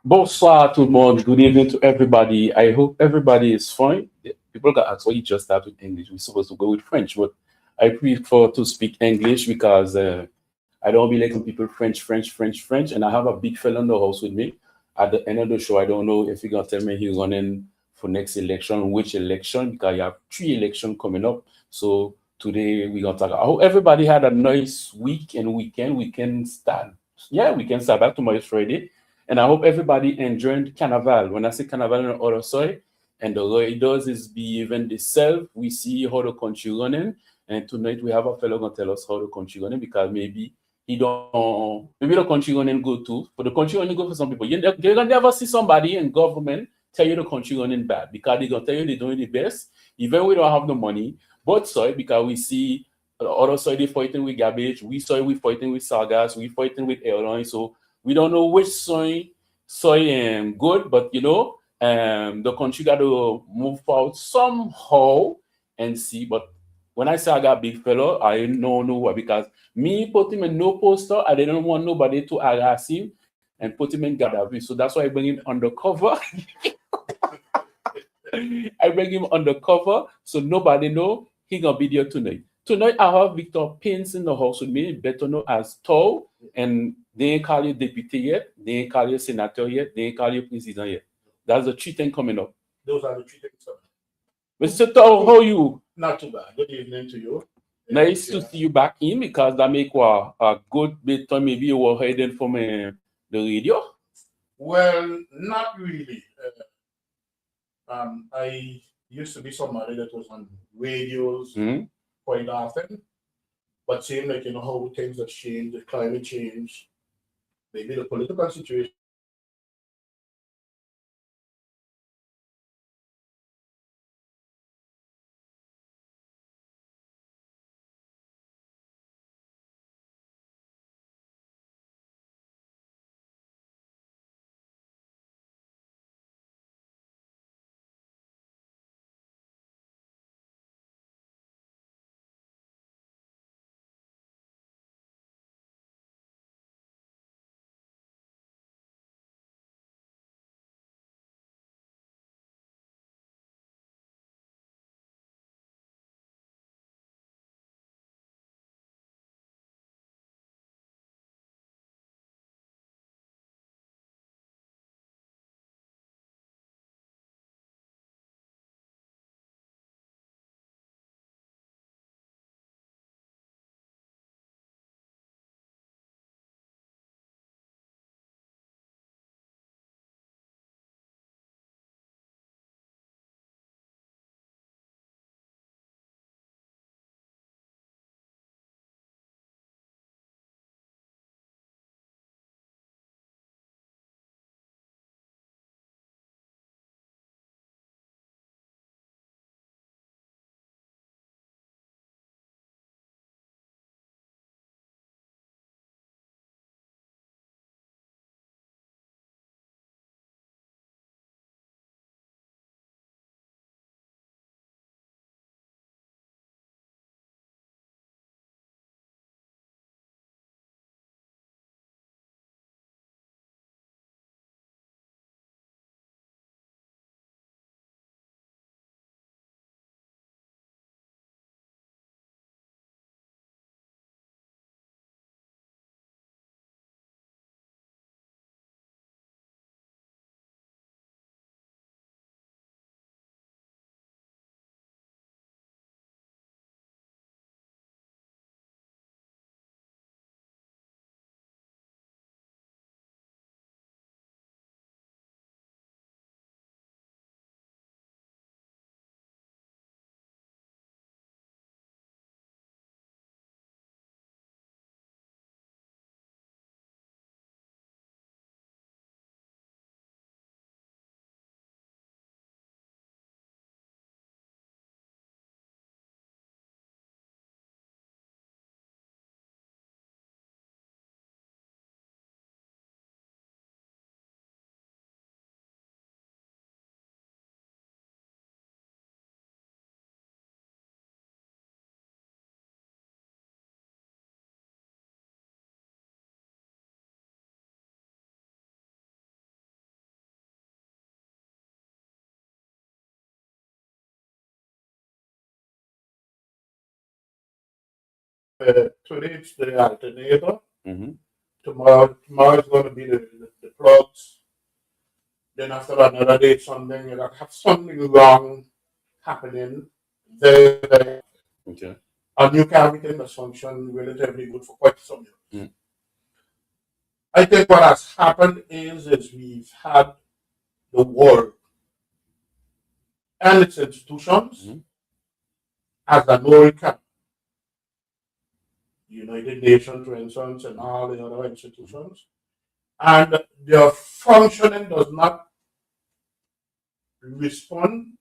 Bonsoir tout le monde. Good evening to everybody. I hope everybody is fine. People got asked why you just start with English. We're supposed to go with French, but I prefer to speak English because I don't be like some people French, and I have a big fella in the house with me. At the end of the show, I don't know if you're gonna tell me he's running for next election, which election, because you have three elections coming up. So today we're gonna talk. I hope everybody had a nice week and weekend. We can start. Yeah, we can start back tomorrow is Friday. And I hope everybody enjoyed Carnival. When I say Carnival on the other side, and the way it does is be even the self. We see how the country running. And tonight we have a fellow gonna tell us how the country running because maybe the country running good too. But the country running good for some people. You're gonna never see somebody in government tell you the country running bad because they're gonna tell you they're doing the best, even we don't have the money. Both side because we see the other side they fighting with garbage, we fighting with sagas, we fighting with airlines. So we don't know which soy good, but the country got to move out somehow and see. But when I say I got big fellow, I don't know what because me put him in no poster. I didn't want nobody to harass him and put him in Gaddafi. So that's why I bring him undercover. I bring him undercover so nobody know he gonna be there tonight. Tonight I have Victor Pins in the house with me, better known as Tau, and they ain't call you deputy yet, they ain't call you senator yet, they ain't call you president yet. That's the three things coming up. Those are the three things. Mr. Tau, how are you? Not too bad. Good evening to you. Nice to see you back in because that make a good bit time maybe you were hiding from the radio. Well, not really. I used to be somebody that was on radios quite often, but seeing like how things have changed, the climate change, maybe the political situation Today it's the alternator. Mm-hmm. Tomorrow is going to be the plugs. Then after another day, something you have something wrong happening. Very, very. Okay. A new carburetor must function relatively good for quite some years. Mm. I think what has happened is we've had the world and its institutions as an old camp. United Nations, for instance, and all the other institutions. And their functioning does not respond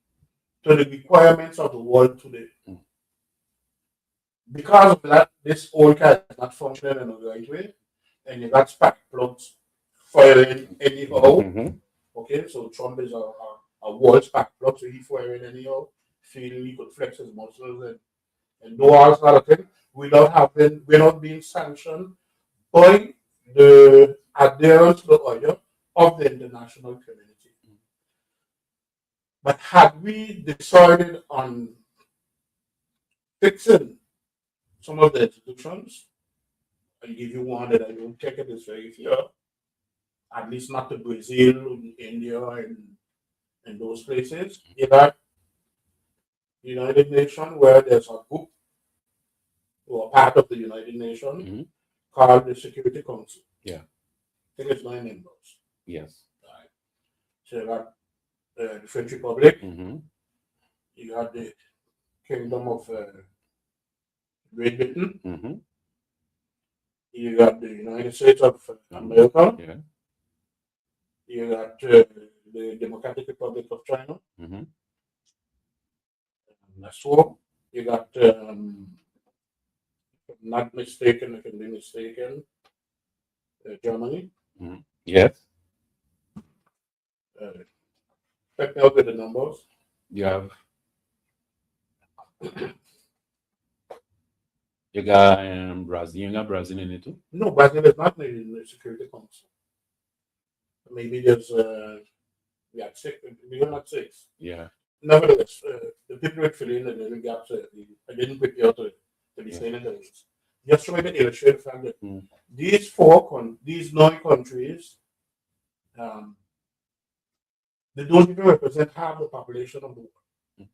to the requirements of the world today. Because of that, this old car is not functioning in the right way, and you got spark plugs firing anyhow. Okay, so Trump is a world spark plug, so he firing anyhow, feeling he could flex his muscles and do all sort of things without being sanctioned by the adherence to the order of the international community. But had we decided on fixing some of the institutions, I'll give you one that I don't take it as very fair, at least not to Brazil, India, and those places. You got United Nations, where there's a group or part of the United Nations called the Security Council. Yeah. I think it's 9 members. Yes. Right. So you got the French Republic, you got the Kingdom of Great Britain, you got the United States of America, you got the Democratic Republic of China, so you got, if I'm not mistaken, I can be mistaken, Germany. Yes. Check me out with the numbers. You have. You got Brazil. You got Brazil in it too? No, Brazil is not in the Security Council. Maybe there's we had 6. We are not 6. Yeah. Nevertheless, the people with filling in the gaps, I didn't prepare to be saying it. Just trying to illustrate the fact that these 9 countries, they don't even represent half the population of the world.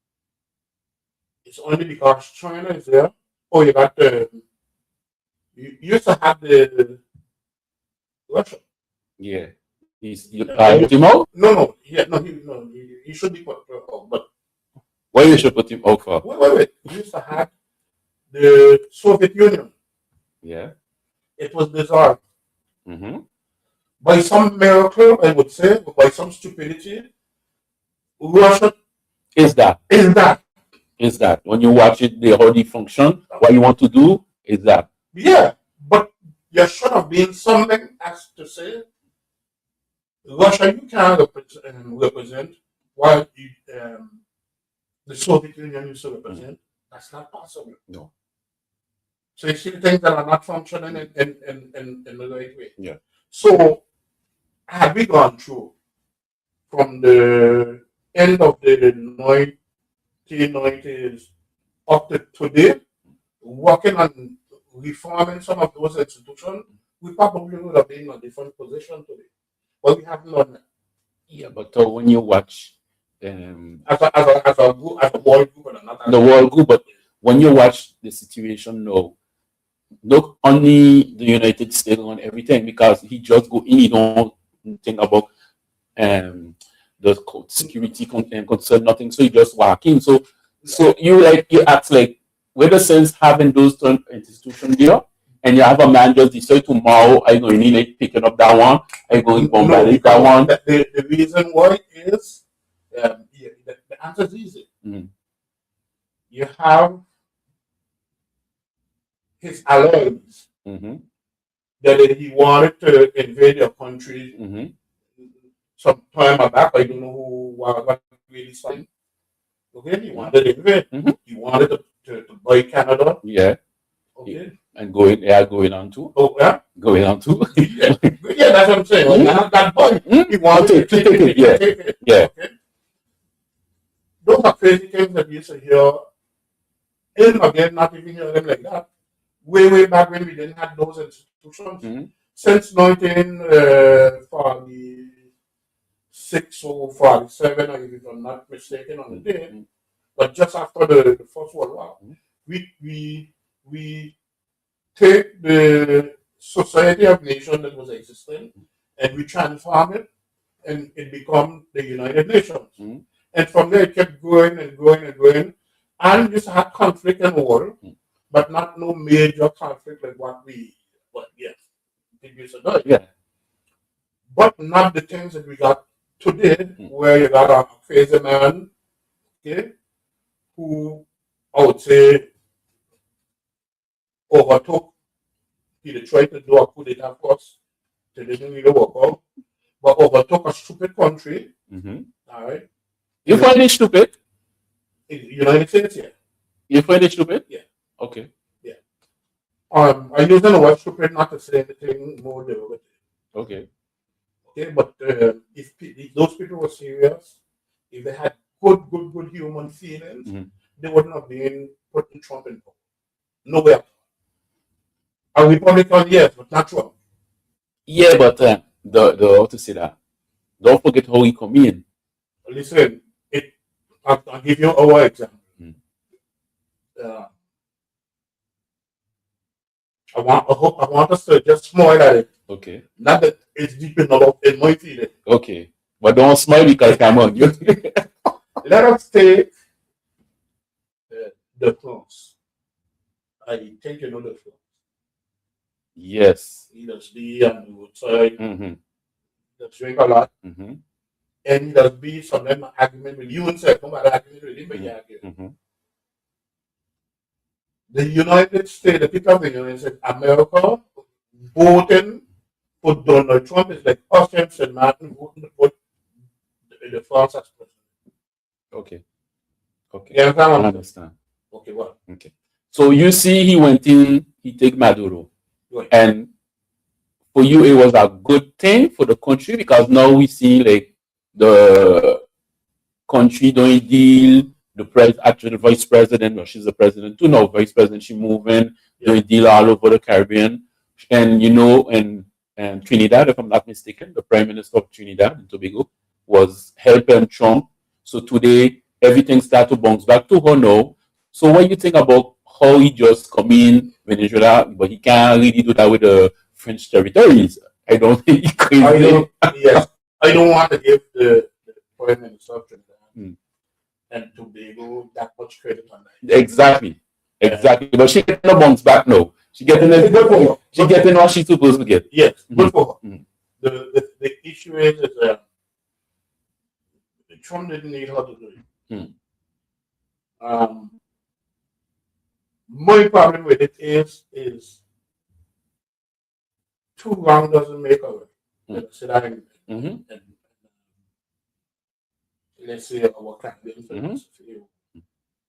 It's only because China is there. Oh, you got you used to have the Russia. Yeah. You put him out? No. Yeah, no, he should be put out. But why you should put him out for? Wait. You used to have the Soviet Union. Yeah. It was dissolved. By some miracle, I would say, by some stupidity, Russia is that when you watch it, the how they function, what you want to do is that. Yeah, but there should have been something as to say, Russia, you can't represent what the Soviet Union used to represent. That's not possible. No. So you see things that are not functioning in the right way. Yeah. So have we gone through from the end of the 1990s up to today, working on reforming some of those institutions, we probably would have been in a different position today. But we haven't done that. Yeah, but when you watch as a world group, and not the world group, but when you watch the situation now, look only the United States on everything, because he just go in, he don't think about the security concern, nothing. So he just walk in. So you act like, with the sense having those institutions there, and you have a man just decide tomorrow, I'm going to need picking up that one, I'm going to bombard that one. The reason why is the answer is easy. You have his allies that he wanted to invade your country some time back. I don't know what really signed. Okay, he wanted to invade. He wanted to buy Canada. Yeah. Okay. And going on too. Oh, yeah? Going on too. Yeah, that's what I'm saying. When you have that boy, he wanted to take it. Yeah. Okay. Those are crazy things that you used to hear. And again, not even hear them like that. way back when we didn't have those institutions. Since 1946 or 47, if I'm not mistaken on the day, but just after the First World War, we take the Society of Nations that was existing and we transform it and it become the United Nations. And from there it kept growing and growing and growing. And just had conflict and war, but not no major conflict like what we used to do. Yeah. But not the things that we got today, where you got a crazy man, okay, who I would say overtook. He tried to do a coup d'etat, of course. It didn't really work out. But overtook a stupid country. All right. You find it stupid? In the United States, yeah. You find it stupid? Yeah. Okay. Yeah. I use the word stupid not to say anything more derivative. Okay. Okay, but if those people were serious, if they had good human feelings, they wouldn't have been putting Trump in power. Nowhere. A Republican, yes, but not Trump. Yeah, but the how to say that? Don't forget how he come in. Listen, I'll give you our example. I want us to just smile at it. Okay. Not that it's deep enough in my feeling. Okay. But don't smile because come on. Let us take the France. I think you know the France. Yes. He does be on the roadside. He does drink a lot. And he does be sometimes argument with you and say, no matter argument with him, but yeah. The United States, the people of the United States, America, voting for Donald Trump is like us and St. Martin voting to put the France as president. Okay. Okay. You understand? I understand. Okay, well. Okay. So you see, he went in, he take Maduro. Right. And for you, it was a good thing for the country because now we see like the country doing deal. The vice president, well, she's the president too now, vice president, she moving, doing deal all over the Caribbean. And and Trinidad, if I'm not mistaken, the prime minister of Trinidad and Tobago was helping Trump. So today everything started to bounce back to her now. So what do you think about how he just come in Venezuela, but he can't really do that with the French territories? I don't think he crazy. I don't want to give the prime minister of Trinidad and Tobago that much credit on that. Exactly. But she getting a bounce back now. She getting what she's supposed to get. Yes, good for her. The issue is Trump didn't need her to do it. My problem with it is too long doesn't make a right. Let's say our Caribbean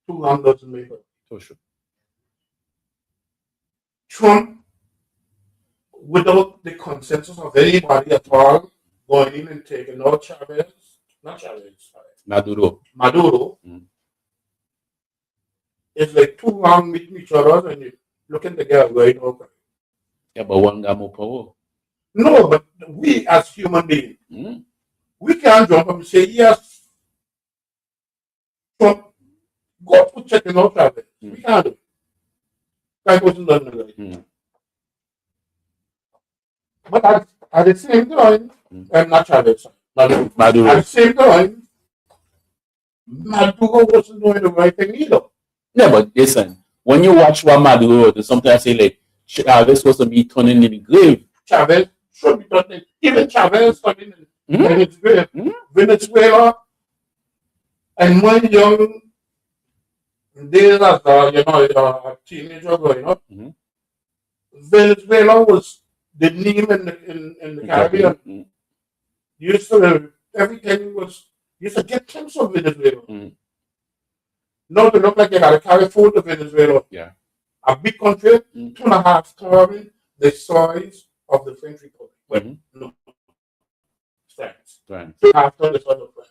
too long doesn't make a right. For sure. Trump, without the consensus of anybody at all, going in and taking out Maduro, it's like too long meeting each other and you're looking to get right over. Yeah, but one got more power. No, but we as human beings, we can't jump up and say, yes, Trump, go to checking out Chavez. We can't do it. That wasn't done right. But at the same time, I'm not Chavez. Maduro. At the same time, Maduro wasn't doing the right thing either. Yeah, but listen, when you watch what Maduro did, sometimes I say like Chavez supposed to be turning in the grave. Chavez should be turning, even Chavez turning in his grave. Venezuela, and my young days as a teenager growing up, Venezuela was the name in the Caribbean. Everything was used to get things from Venezuela. Now they look like they got to carry food to Venezuela. Yeah. A big country, 2.5 times the size of the French Republic. But no, France. 2.5 times the size of France.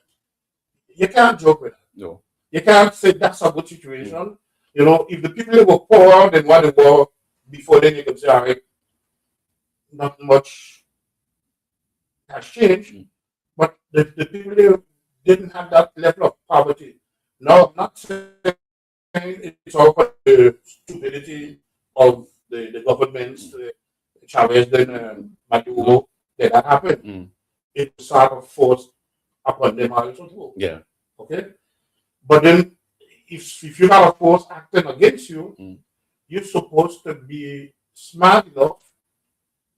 You can't joke with that. No. You can't say that's a good situation. If the people were poor than what they were before then you can say, all right, not much has changed, but the people there didn't have that level of poverty. Now, I'm not saying it's all about the stupidity of the governments, Chavez, then Maduro, that happened. It was sort of forced upon them also too. Yeah. Okay? But then, if you have a force acting against you, you're supposed to be smart enough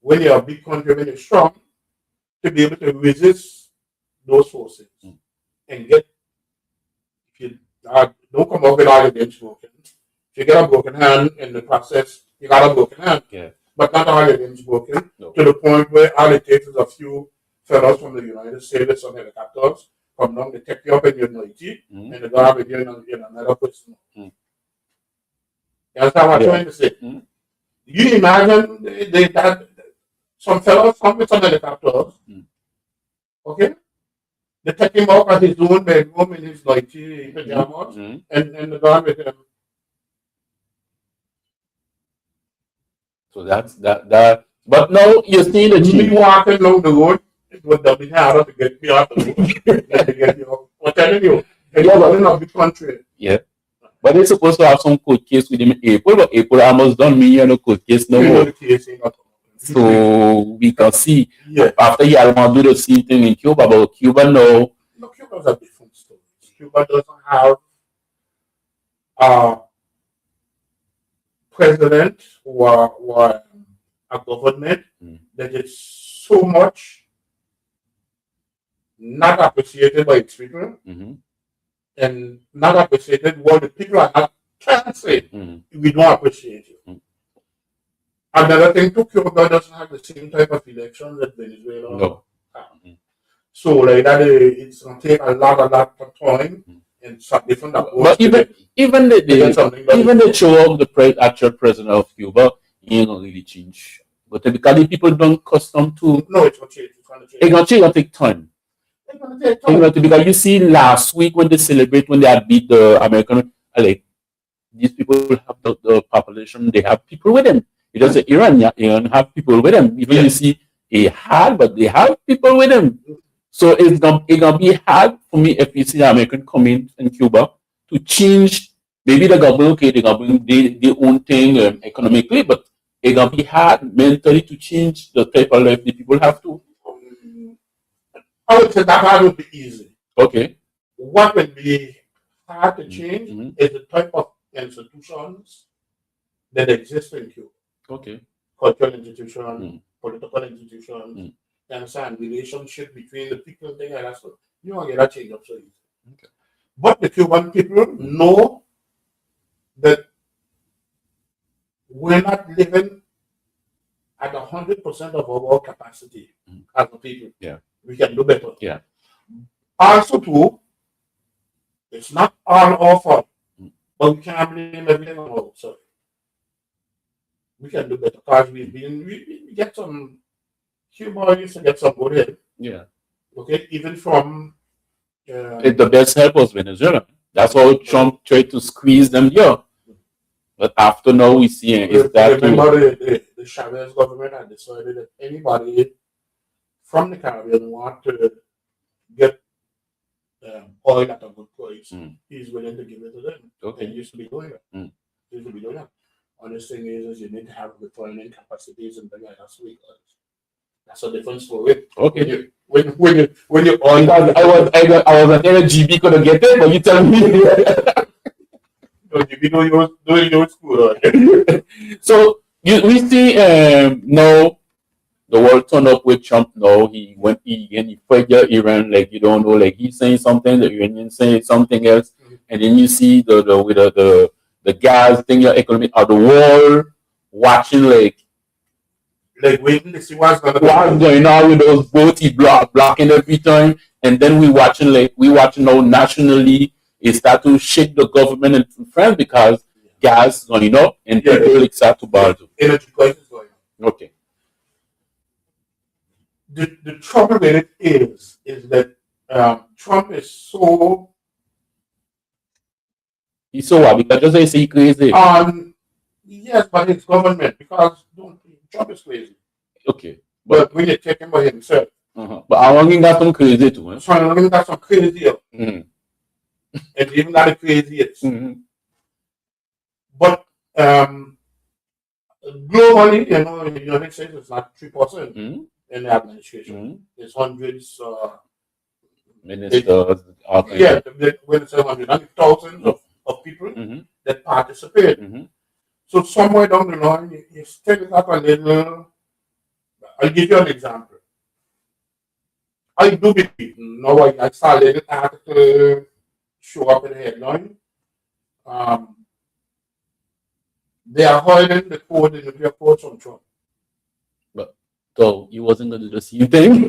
when you're a big country, when you're strong, to be able to resist those forces and get. If you don't come up with all your limbs broken, if you get a broken hand in the process, you got a broken hand. Yeah. But not all your limbs broken to the point where all it takes is a few fellows from the United States with some helicopters come down, they take you up in your 90 and they go have you in another person. You understand what I'm trying to say? You imagine they had some fellows come with some helicopters, okay? They take him out at his own bedroom in his 90 pajamas and they go with him. So that's that. But now you're seeing the Me change. walking along the road, it would have been harder to get me out the road than to get you out. I'm telling you, it's in a big country. Yeah. But they're supposed to have some court case with him in April, but April almost done me no court case no more. So we can see after he had want to do the same thing in Cuba, but Cuba now. No, Cuba's a different story. Cuba doesn't have a president or a government that is so much not appreciated by its people and not appreciated what the people are not trying to say. We don't appreciate you. Another thing too, Cuba doesn't have the same type of elections that Venezuela have. So like that, it's gonna take a lot of time and some different approach. But even the show of the actual president of Cuba, he ain't gonna really change. But typically people don't custom to. No, it's gonna change. It's gonna change. It's gonna take time. Because you see last week when they celebrate when they had beat the American, like these people have the population, they have people with them. It doesn't Iran have people with them. Even you see but they have people with them. So it's gonna be hard for me if you see the American come in Cuba to change. Maybe the government, they're gonna bring their own thing economically, but it's gonna be hard mentally to change the type of life the people have to. I would say that part would be easy. Okay. What would be hard to change is the type of institutions that exist in Cuba. Okay. Cultural institutions, political institutions, and relationship between the people and things like that. So you don't get that change up so easy. Okay. But the Cuban people know that we're not living at 100% of our capacity as a people. Yeah. We can do better. Yeah. Also, too, it's not all our fault, but we can't blame everything on ourselves. We can do better because we get some. Cuba used to get some good help. Yeah. Okay, even from. The best help was Venezuela. That's how Trump tried to squeeze them here. But after now, we see is that. Remember, the Chavez government had decided that anybody from the Caribbean want to get oil at a good price, he's willing to give it to them. Okay. He used to be doing that. Honest thing is you need to have refining capacities and things like that. That's a different story. Okay. When you oil, I was at GB couldn't get it, but you tell me. You know your school. So we see now the world turned up with Trump. Now he fight Iran like you don't know, like he's saying something, the Iranians saying something else, and then you see the gas thing, your economy of the world watching like waiting to see what's going on with those boats he blocking every time, and then we watching now nationally. It start to shake the government in France because gas going up and people start to borrow. Energy prices going up. Okay. The trouble with it is that Trump is so. He's so what? Because just say crazy. Yes, but it's government because Trump is crazy. Okay. But when you take him by himself. But I want to got some crazy too. Eh? So I want got some crazy. Mm. And even got the craziest. But globally, you know, in the United States, it's not 3% in the administration. It's hundreds. Ministers. Yeah, when it's 100, thousands of people that participate. So somewhere down the line, you still got a little. I'll give you an example. I do believe, now I saw a little article show up in the headline. They are hiding the code in the nuclear codes from Trump. But so he wasn't going to do the same thing.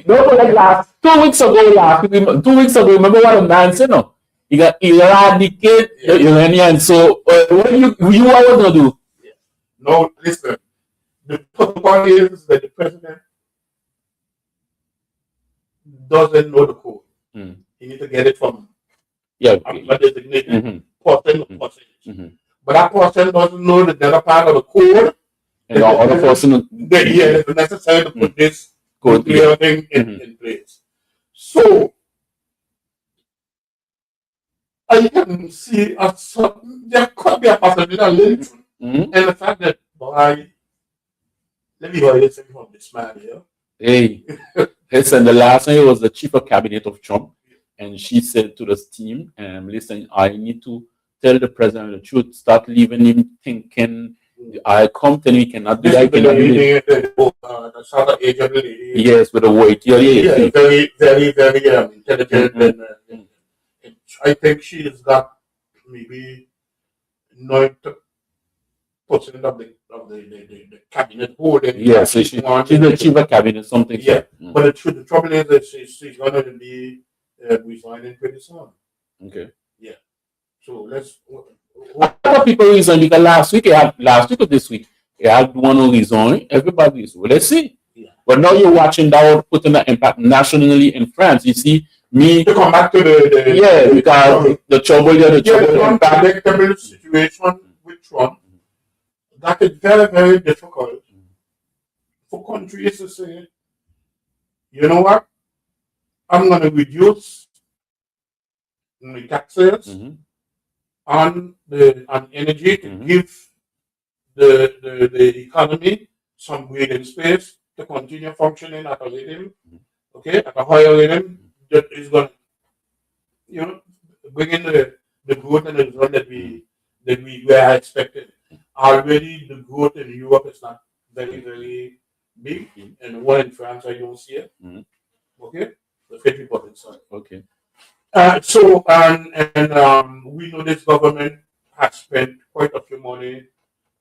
No, like last 2 weeks ago, 2 weeks ago, remember what a man said? No, he got eradicate the Iranian. So what you what was gonna do? No, listen. The protocol is that the president doesn't know the code. He needs to get it from a designated person or percentage. But that person doesn't know the other part of the code. And the other person, it's necessary to put this nuclear thing in place. So I can see there could be a possibility and the fact that let me hear this from this man here. Hey, listen, the last time it was the chief of cabinet of Trump, and she said to the team, listen, I need to tell the president the truth, start leaving him thinking I come tell you cannot do that. Yes, with a weight. Yeah, very, very, very intelligent. And I think she's got maybe 90% of the cabinet holding. Yes, she's the chief of cabinet, something. Yeah, but the trouble is that she's going to be resigning pretty soon. Okay. Yeah. So let's. What other people resign? Because last week or this week, you had one who resigned. Everybody is. Well, let's see. Yeah. But now you're watching that putting an impact nationally in France. You see me to come back to the because the trouble, the unpredictable situation with Trump. That is very, very difficult for countries to say, you know what, I'm going to reduce the taxes on energy to give the economy some breathing space to continue functioning at a rhythm, at a higher rhythm that is going to, bring in the growth and the result that we were expecting. Already, the growth in Europe is not very, very big, and the one in France I don't see it. Okay, the 50% side. Okay. So we know this government has spent quite a few money,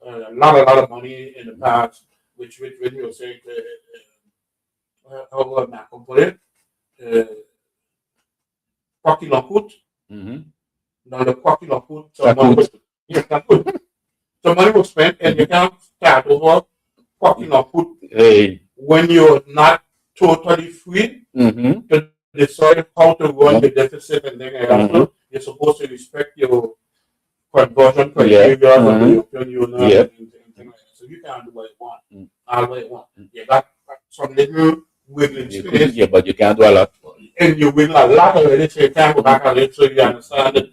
a lot of money in the past, which when you say how am I put it? Quacking on foot. Now the quacking on foot. So money was spent, and you can't start over quacking on foot when you're not totally free to decide how to run the deficit and then you're supposed to respect your conversion criteria of the European Union and things like that. So you can't do what you want, all what you want. You got some little wiggling space. Yeah, but you can't do a lot. And you wiggle a lot already, so you can't go back on it. So you understand that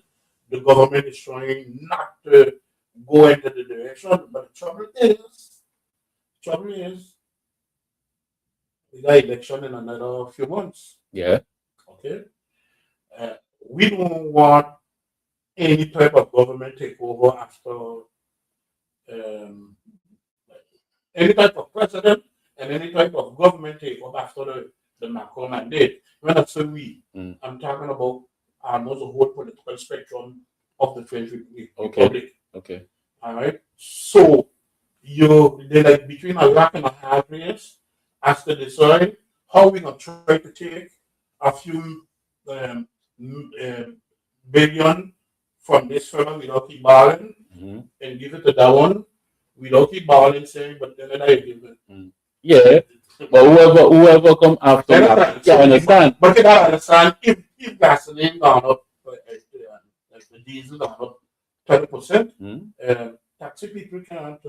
the government is trying not to go into the direction. But the trouble is, we got election in another few months. Yeah. Okay. We don't want any type of government takeover after any type of president and any type of government takeover after the Macron mandate. When I say we, I'm talking about almost the whole political spectrum of the French Republic. Okay. All right. So they're like between a rock and a hard place as to decide how we're gonna try to take a few billion from this fellow without keep balling and give it to that one without keep balling saying, but then I give it. Yeah. But whoever come after that, I understand. But you gotta understand if gasoline gone up, like the diesel gone up 30%. Mm-hmm. Taxi people can't.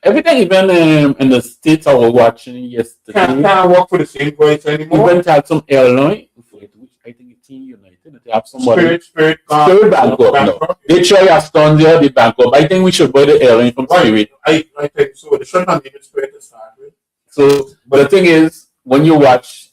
Everything, even in the States I was watching yesterday, Can't work for the same price anymore. Even had some airline, I think it's in United, they have somebody. Spirit Bankrupt. No. They try a stun there, they bankrupt. I think we should buy the airline from Spirit. I think so. They shouldn't have named Spirit to start with. So, but the thing is, when you watch,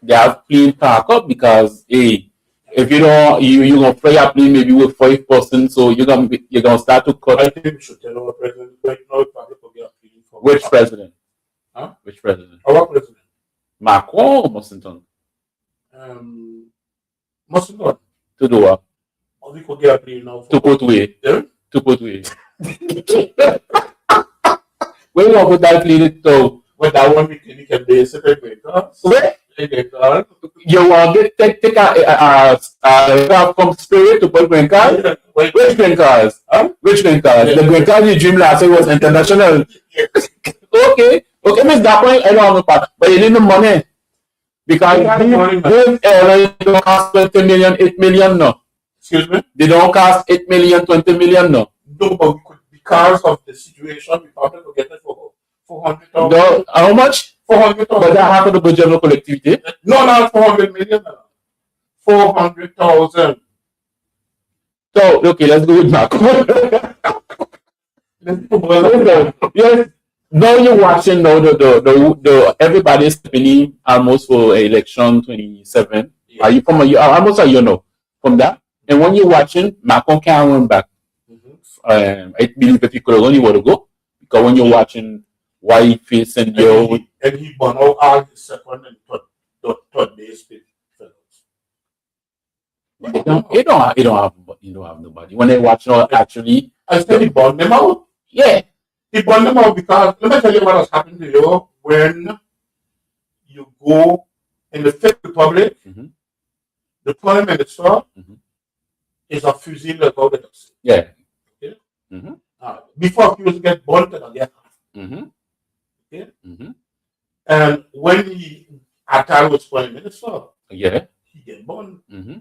they have plane park up because, hey, if you don't, you're going to fly a plane maybe with 5%, so you're gonna start to cut. I think we should tell our president right now probably forget a plane for. Which president? Huh? Which president? Our president. Macron or Washington? Washington. To do what? Or we could get a plane now. To put away. Yeah? To put away. Where you want to put that plane to? Well, that one we can basically make us. Where? You want to take a from Spirit to put green card? Yeah. Which green cards? Huh? Which green cards? Yeah. The green card you dreamed last year was international. Okay, Miss that point, I don't have no part. But you need the money. Because those airlines don't cost 20 million, 8 million no. Excuse me? They don't cost 8 million, 20 million no. No, but because of the situation, we probably could get it for 400,000. No, how much? 400,000. But that half of the budget of the collectivity. No, not 400 million. 400,000. So, okay, let's go with Macron. Yes. Now you're watching now the everybody's spinning almost for election 27. Yeah. Are you from almost a year now from that? And when you're watching, Macron can't run back. Mm-hmm. I believe if you could only want to go because when you're watching white face and he won out all the second and third base fellows. You don't have nobody. When they watch now, actually, I said he burned them out. Yeah. He burned them out because let me tell you what has happened to you when you go in the Fifth Republic, mm-hmm. the Prime Minister mm-hmm. is a fusil about it. Yeah. Okay? Mm-hmm. Before he was get burned again. Mm-hmm. Okay? Mm-hmm. And when he Attal was Prime Minister, yeah, he get burned. Mm-hmm.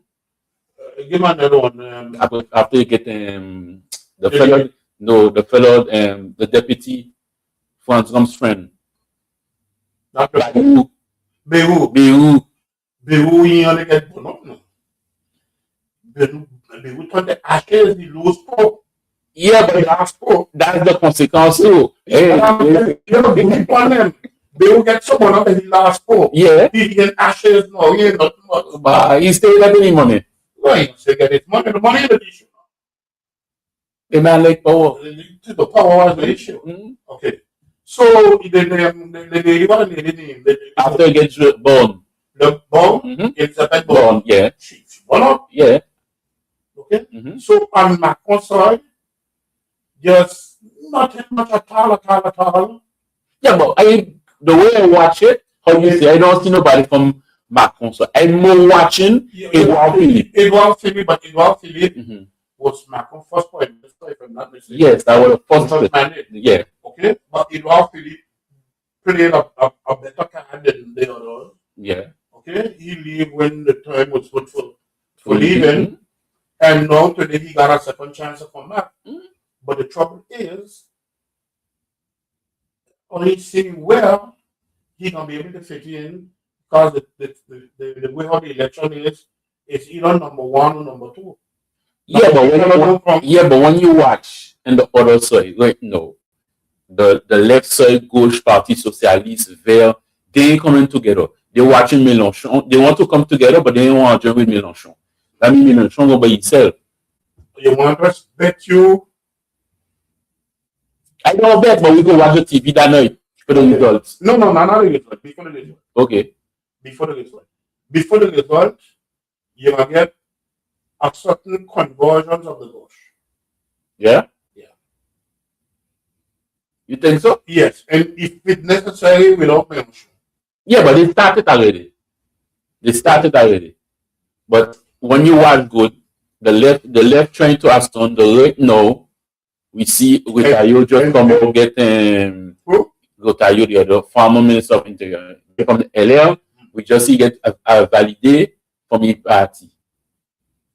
Give me another one. After you get the fellow. No, the fellow, the deputy, Francois' friend. Behu, he only get burned up now. Behu turned the ashes, he lose pope. Yeah, but that's the consequence too. Behu get someone up and he lost pope. Yeah. He get ashes now, he ain't nothing much. But he still get any money. Right, he still get his money. The money is the issue. The man like power. The power was the issue. Mm-hmm. Okay. So after he gets born. The born? Mm-hmm. Elizabeth born. Yeah. She born up? Yeah. Okay. Mm-hmm. So on Macron's side, just not much at all. Yeah, but the way I watch it, how you say, I don't see nobody from Macron. So I'm more watching Edouard Philippe. But Edouard Philippe mm-hmm. was Macron's first Prime Minister, if I'm not mistaken. Yes, that was the first mandate. Yeah. Okay, but Edouard Philippe played a better card than the others. Yeah. Okay, he leave when the time was good for leaving, mm-hmm. and now today he got a second chance to come back. Mm-hmm. But the trouble is, only seeing where he gonna be able to fit in because the way how the election is either number one or number two. Yeah, but when you watch in the other side, right now, the left side gauche party socialist vers, they ain't coming together. They're watching Mélenchon. They want to come together, but they don't want to join with Mélenchon. That means Mélenchon go by himself. You want us bet you? I don't bet, but we go watch the TV that night for the results. No, not the result. Before the result. Okay. Before the result, you will get a certain conversions of the gauche. Yeah? Yeah. You think so? Yes. And if it's necessary, without Mélenchon. Yeah, but they started already. But when you watch good, the left trying to ask on the right now, we see Gotayo just come to get Gotayo, the other former Minister of Interior. From the LR, we just see get a validate from his party.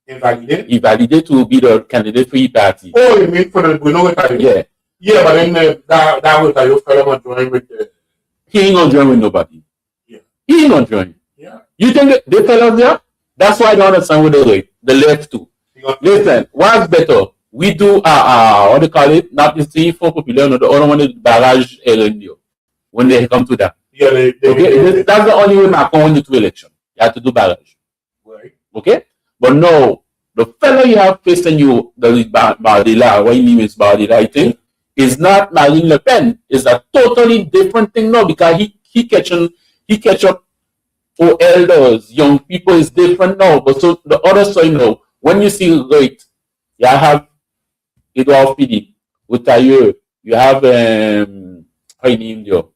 Invalidate to be the candidate for the party. Oh, you mean for the Bruno Retailleau? Yeah. Yeah, but then that Retailleau fella was joined with the... He ain't gonna join with nobody. Yeah. He ain't gonna join. Yeah. You think they fellas there? That's why I don't understand what they do. The left too. Listen, what's better? We do what they call it? Not the thing for popular, no, the other one is barrage when they come to that. Yeah, that's the only way Macron win the two election. You have to do barrage. Right. Okay? But no, the fellow you have facing you, the Bardella, what his name is Bardella, I think, is not Marine Le Pen. It's a totally different thing now because he catch up for elders, young people is different now. But so the other side now, when you see right, you have Edouard Philippe, Retailleau, you have how you name you?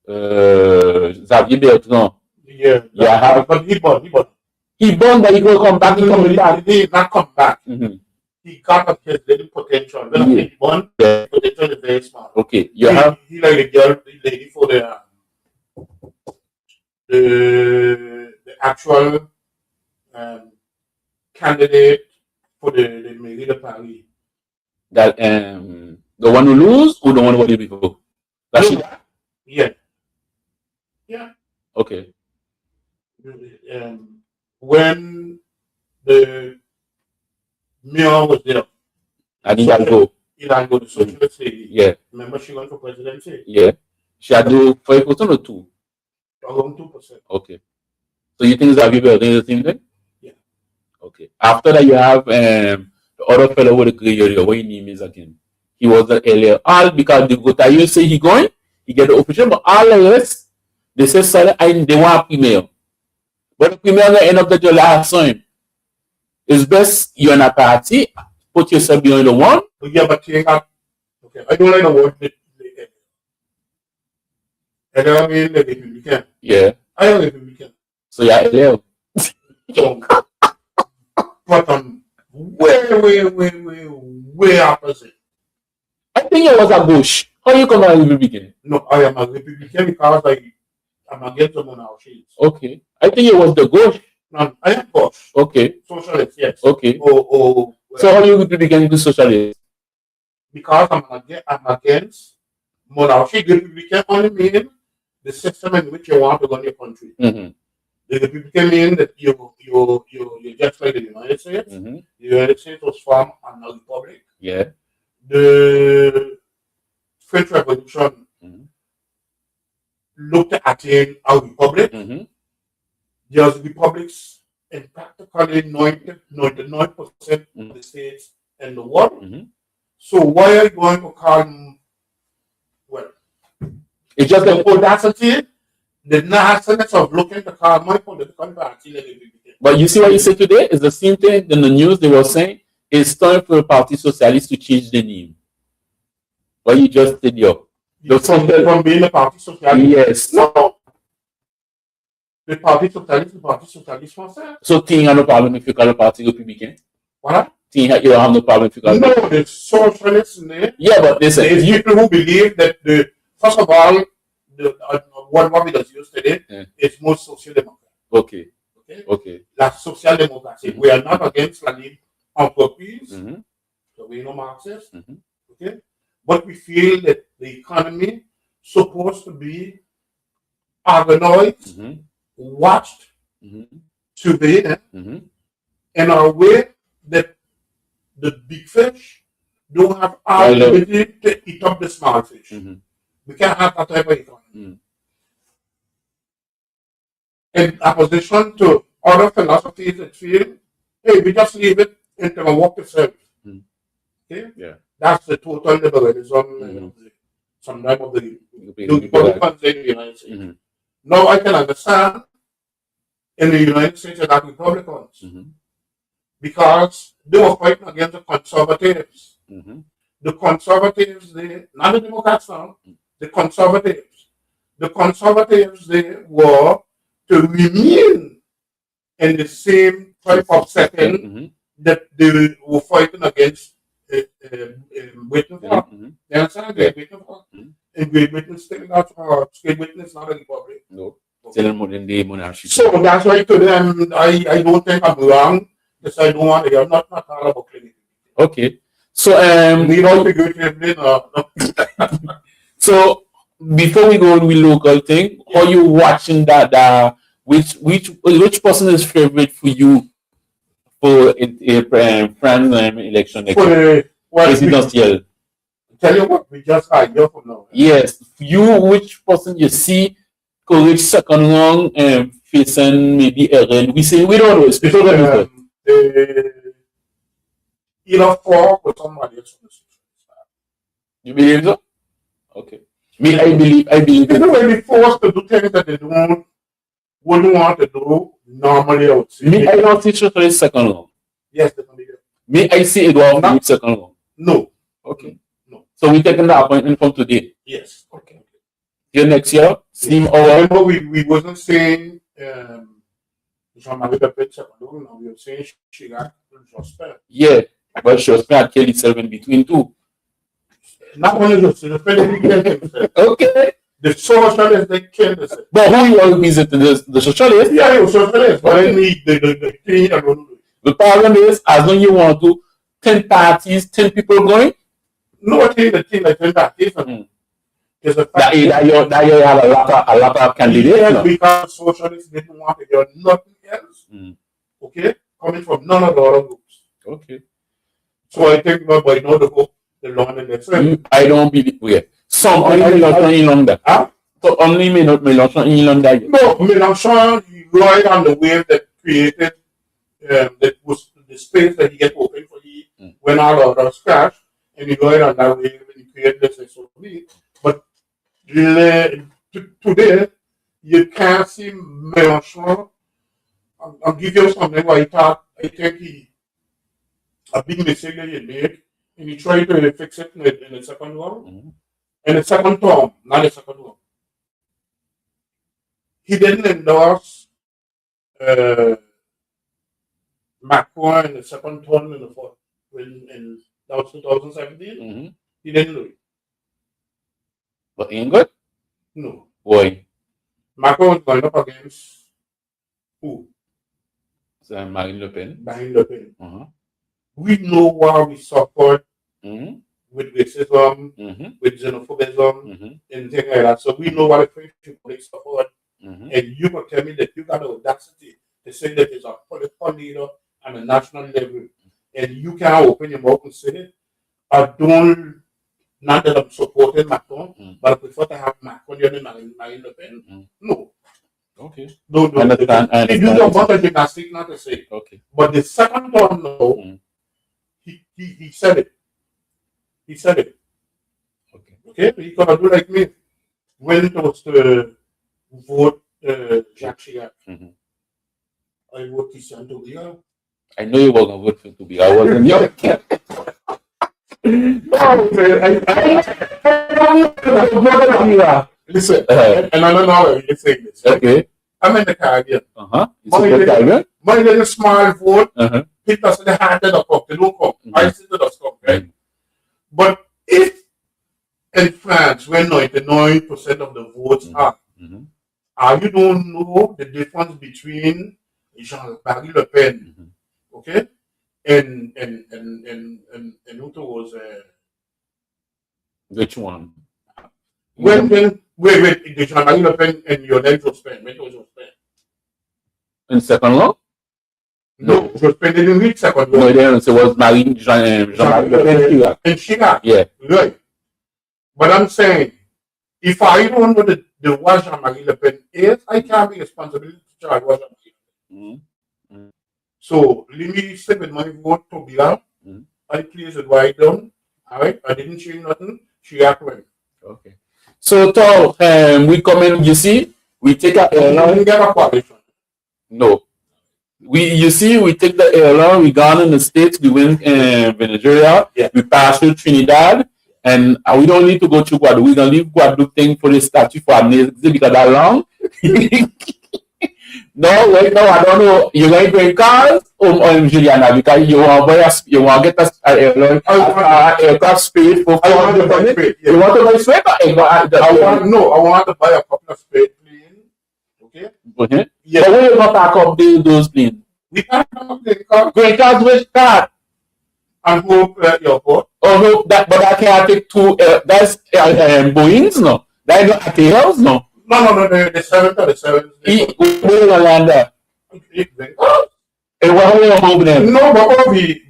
Xavier Bertrand. Yeah. But he won. He won, but he will come back. He coming back. He did not come back. Mm-hmm. He got up his little potential. When he won, the potential is very small. Okay, he like the girl, the lady for the actual candidate for the mairie de Paris. That the one who lose or the one who did before? Yeah. Okay. When the mayor was there, I think I'll go. Hidalgo, the socialist lady. Yeah. Remember she went for presidency? Yeah. She had do 5% or 2%? Around 2%. Okay. So you think Xavier Bertrand is the same thing? Yeah. Okay. After that, you have the other fellow with the gray area. What his name is again? He was the earlier. All because the Retailleau say he going, he get the option, but all the rest, they say sorry, they want a premier. But the premier will end up that your last time. It's best you're in a party, put yourself behind the one. Yeah, but you got, okay, I don't like the word I don't mean the Republican. Yeah. I am Republican. So you're LL. So, but I'm way opposite. I think it was a Bush. How you come out Republican? No, I am a Republican because I'm against the monarchies. Okay. I think it was the Bush. No, I am Bush. Okay. Socialist, yes. Okay. So how you Republican to socialist? Because I'm against monarchy. The Republican only mean the system in which you want to run your country. Mm-hmm. The Republican mean that you're just like the United States. Mm-hmm. The United States was formed on a republic. Yeah. The French Revolution looked at attain a republic. Mm-hmm. There's republics in practically 99% of the states in the world. Mm-hmm. So why are you going to call them, well, it's just the audacity, the nastiness of looking to call my political party like a Republican. But you see what you said today? It's the same thing in the news they were saying. It's time for the Party Socialist to change the name. What you just did, From being a Party Socialist? Yes. No. The Party Socialist français. So, you have no problem if you call the Party Republican? What? You don't have no problem if you call No, the socialists. Yeah, but listen. There's people who believe that, first of all, what we just used today is more social democrat. Okay. La social democracy. We are not against la libre entreprise. So we know Marxists. Okay. But we feel that the economy supposed to be organized, watched, surveyed, in a way that the big fish don't have our ability to eat up the small fish. We can't have that type of economy. In opposition to other philosophies that feel, hey, we just leave it into a walk itself. Okay? Yeah. That's the total liberalism sometimes of the Republicans in the United States. Now I can understand in the United States that Republicans because they were fighting against the conservatives. The conservatives, not the Democrats now, the conservatives. The conservatives, they were to remain in the same type of setting that they were fighting against Britain for. You understand? Great Britain for. And Great Britain still not, Great Britain is not a republic. No. Still in the monarchy. So that's why to them, I don't think I'm wrong Because I don't want to hear not all about clinic. Okay. So We don't figure it out. so before we go on with local thing, how you watching that which person is favorite for you for France election next year? Presidential. Tell you what, we just had here from now. Yes, which person you see courage second round facing maybe Aaron? We say we don't know. It's people that either four or somebody else on the social. You believe so? Okay. Me, I believe. You know, when they forced to do things that they wouldn't want to do normally, I would say. Me, I don't see socialist second round. Yes, definitely. Me, I see Edouard Philippe second round. No. Okay. No. So we're taking the appointment from today. Yes. Okay. Here next year, see our. Remember, we wasn't saying Jean-Marie Le Pen second round. No, we were saying Chirac and Jospin. Yeah, but Jospin had killed himself in between too. Not only Jospin, Le Pen killed himself. Okay. The socialists, they killed themselves. But who you all visit the socialists? Yeah, it was socialists, but I need the thing I don't do. The problem is, as long you want to, 10 parties, 10 people going. No, I think the thing that 10 parties. Is the fact that you have a lot of candidates. Yeah, because socialists didn't want to hear nothing else. Okay, coming from none of the other groups. Okay. So I think by now the hope, the long and the I don't believe. Yeah. Some only Mélenchon in London. So only Mélenchon in London. No, Mélenchon ride on the wave that created that was the space that he get open for he when all of us crashed, and he ride on that wave and he created this so but today you can't see Mélenchon. I'll give you something where I think he a big mistake that he made, and he tried to fix it in the second one. In the second term, not the second one. He didn't endorse Macron in the second term in the fourth. When that was 2017. He didn't do it. But ain't good? No. Why? Macron was going up against who? Marine Le Pen. Marine Le Pen. We know why we support with racism, with xenophobism, and things like that. So we know what the French people support. And you can tell me that you got the audacity to say that it's a political leader on a national level, and you can't open your mouth and say it. I don't, not that I'm supporting Macron, but I prefer to have Macron than Marine Le Pen. No. Okay. No. I understand. He do a bunch of gymnastics, not to say. Okay. But the second one, no, he said it. He said it. Okay. He gonna do like me. When it was to vote Jacques Chirac, I vote Christian Taubira. I know you were gonna vote for Taubira. I wasn't young. No, man. Listen, and I don't know how you're saying this. Right? Okay. I'm in the Caribbean. My little small vote, hit us in the hand of the cup. They don't come. I see the dust come, right? But if in France, where 99% of the votes are, you don't know the difference between Jean-Marie Le Pen, okay, and who was which one? Wait, the Jean-Marie Le Pen and Lionel Jospin. When was Jospin? In second round? No, Jospin didn't reach second round. No, it was Jean-Marie Le Pen and Chirac. Yeah. Right. But I'm saying, if I don't know the what Jean-Marie Le Pen is, I can't be responsible to charge what Jean-Marie Le Pen. So let me stick with my vote to Bila. I placed it right down. All right. I didn't change nothing. Chirac went. Okay. So, we come in, you see, we take a airline. No. We take the airline, we gone in the States, we went in Venezuela, we pass through Trinidad, and we don't need to go to Guadeloupe. We're going to leave Guadeloupe thing for the statue for amazing because that long. No, right now, I don't know. You're going to bring cars or Juliana because you want to get an aircraft space for I want to buy straight. You want to buy straight? I want to buy a couple of straight planes. Okay? Yeah. But where you going to pack up those planes? We can't have a green card Green card with card. and hope your vote. Oh no, but I can't take two. That's Boeing's no. That's not at the house no. No, the 7th or the 7th. We're gonna land there. And what are we gonna move them? No, but we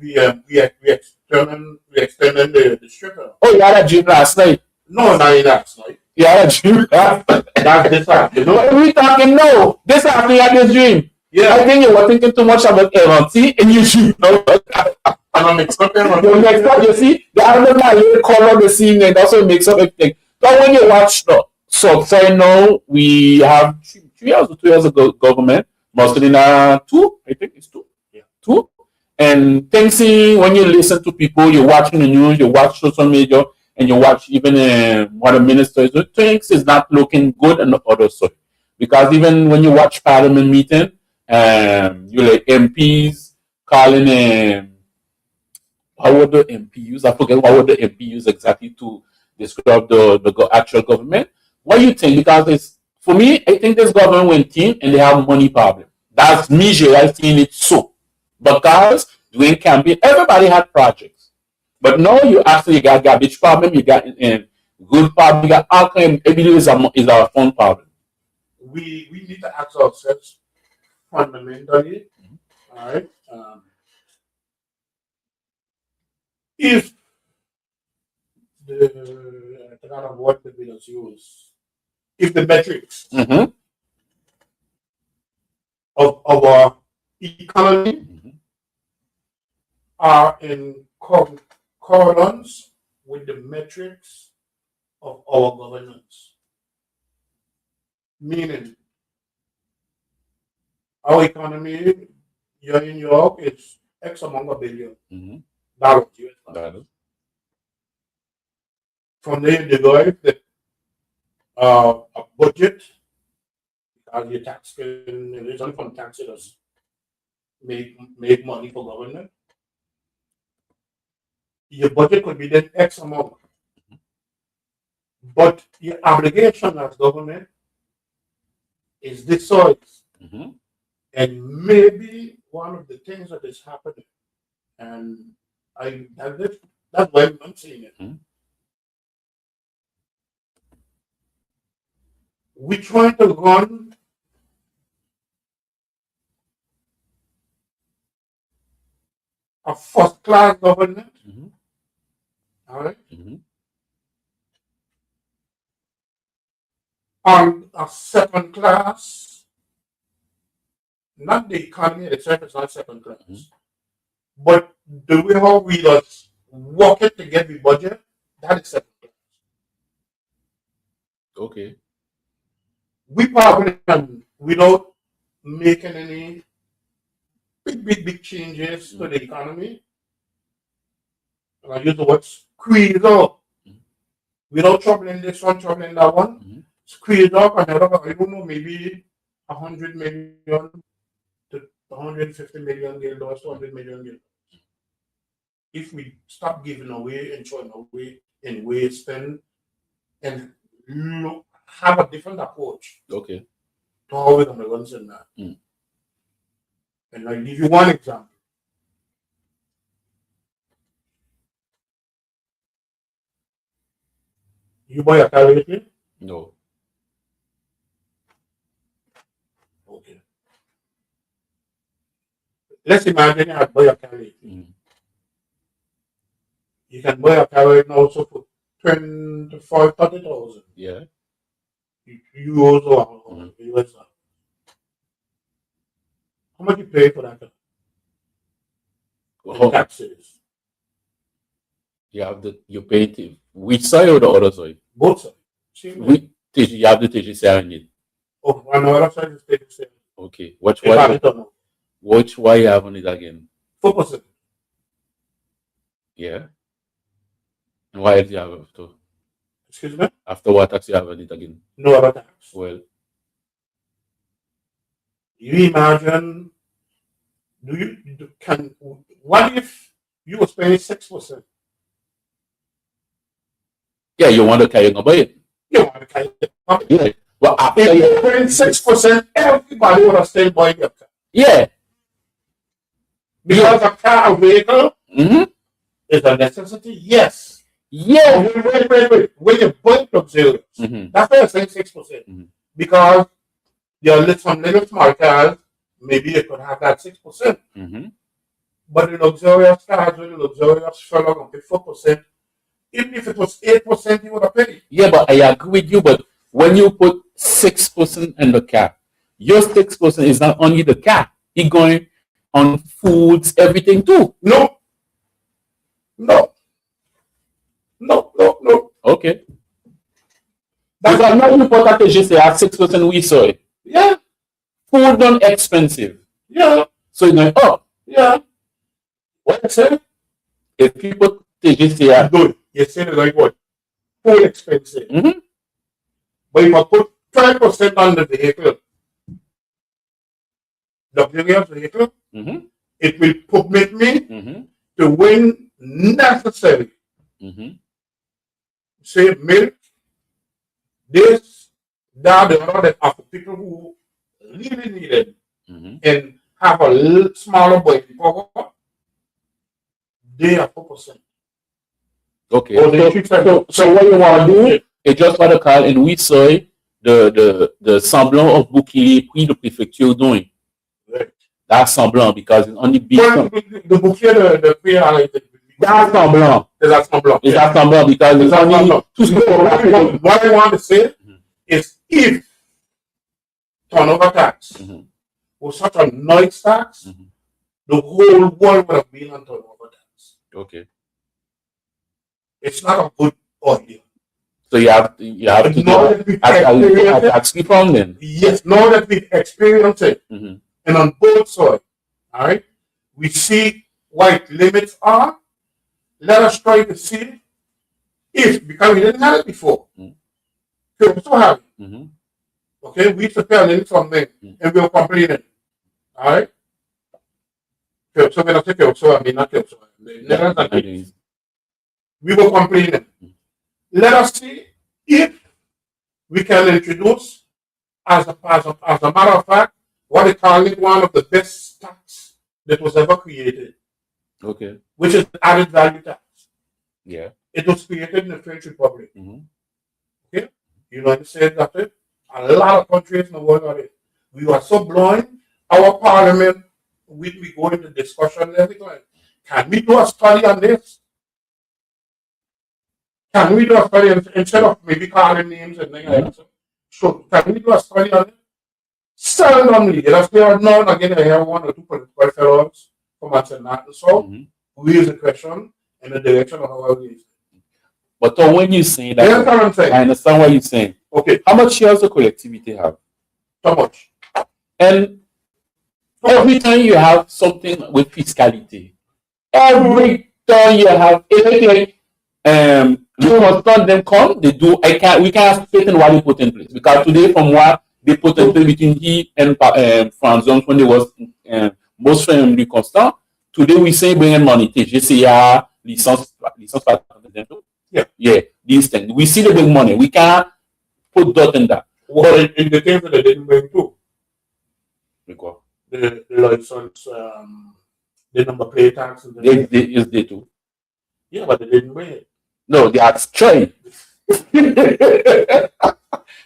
extended the strip. Oh, you had a dream last night. No, not last night. You had a dream. That's this afternoon. What are we talking now? This afternoon you had this dream. Yeah. I think you were thinking too much about LLC and you dream. And I'm expecting You see, the animal color the scene and also makes up everything. But when you watch so now we have 3 years or 2 years ago government, mostly in 2, I think it's 2. Yeah. 2. And things when you listen to people, you're watching the news, you watch social media, and you watch even what the minister is, things is not looking good on the other side. Because even when you watch parliament meeting, you like MPs calling how would the MP use? I forget what would the MP use exactly to describe the actual government. What do you think? Because it's for me, I think this government went in and they have money problem. That's me, I think it's so. Because during campaign, everybody had projects. But now you actually got garbage problem, you got good problem, you got all kind. Everything is our phone problem. We need to ask ourselves fundamentally, all right. If the kind of what the leaders use, if the metrics of our economy are in accordance with the metrics of our governance, meaning our economy here in New York is X among $1 billion. $US. From there, you derive a budget, because your tax originally from taxes make money for government. Your budget could be then X amount, but your obligation as government is this size. And maybe one of the things that is happening, and that's why I'm saying it. We try to run a first-class government, all right, and a second-class, not the economy itself is not second-class, but the way how we just work it to get the budget, that is second-class. Okay. We probably can, without making any big changes to the economy, and I use the word squeeze out, without troubling this one, troubling that one, squeeze out another, I don't know, maybe 100 million to 150 million dollars, 200 million. If we stop giving away and throwing away and wasting and have a different approach. Okay. To how we're going to run in that. And I'll give you one example. You buy a car lately? No. Okay. Let's imagine you buy a car lately. You can buy a car right now also for 25,000, 30,000. Yeah. Euros or US. How much you pay for that car? Oh. Taxes. You pay it which side or the other side? Both sides. You have the TGC on it. Oh, on the other side is TGC. Okay. Which why you have on it again? 4%. Yeah. And why did you have it to? Excuse me? After what tax you have on it again? No other tax. Well. You imagine, what if you was paying 6%? Yeah, you want to carry on about it. You want to carry it. Yeah. Well, if you're paying 6%, everybody would have stayed buying your car. Yeah. Because a car, a vehicle Mm-hmm. is a necessity, yes. Yeah. Wait. When you buy luxurious, Mm-hmm. that's why I say 6%. Mhm. Because some little small cars, maybe you could have that 6%. Mm-hmm. But the luxurious cars, when the luxurious fella gonna pay 4%, even if it was 8%, you would have paid it. Yeah, but I agree with you. But when you put 6% in the car, your 6% is not only the car. It's going on foods, everything too. No. Okay. That's Because now you put at TGC at 6% we saw it. yeah. Food done expensive. Yeah. So it's going up. Yeah. What I say? If you put TGC at Good. You say the right word. Full expensive. mm-hmm. But if I put 12% on the vehicle, luxurious vehicle, Mm-hmm. it will permit me Mm-hmm. to win necessary. Mm-hmm. Say milk, this, that, the other are for people who really need it Mm-hmm. and have a little smaller buying power. They are 4%. Okay. Or they treat them- So what you want to do is just what I call and we saw the semblant of bouquet puis the prefecture doing. Right. That semblant because it's only big. Well, the bouquet, the prix are like That semblant. There's a semblant. Is that semblant because it's only What I want to say is if turnover tax was such a noise tax, the whole world would have been on turnover tax. Okay. It's not a good idea. So you have to do a tax reform then. Yes, now that we've experienced it, Mm-hmm. and on both sides, all right, we see what limits are. Let us try to see if, because we didn't have it before, we also have it. Mm-hmm. Okay, we used to pay a limit from them, and we were complaining. All right? So when I say so, I mean not so. We were complaining. Let us see if we can introduce, as a matter of fact, what they call it one of the best tax that was ever created. Okay. Which is added value tax. Yeah. It was created in the French Republic. Mm-hmm. Okay? United States got it. A lot of countries in the world got it. We were so blind. Our parliament, we go into discussion every time. Can we do a study on this? Can we do a study instead of maybe calling names and things like that? So can we do a study on it? Seldomly, let's say now and again I have one or two political fellows from outside that. So we use the question in the direction of how we use it. But when you say that, That's what I'm saying. I understand what you're saying. Okay. How much shares the collectivity have? So much. And every time you have something with fiscality, every time you have anything, you understand them come, they do. We can't state what they put in place because today, from what they put in place between he and France, when they was most firmly constant, today we say bringing money, TGCA, license, yeah, these things. We see they bring money. We can't put dot in that. Well, in the things that they didn't bring too. The license, the number plate tax. And they too. Yeah, but they didn't bring it. No, they are trying.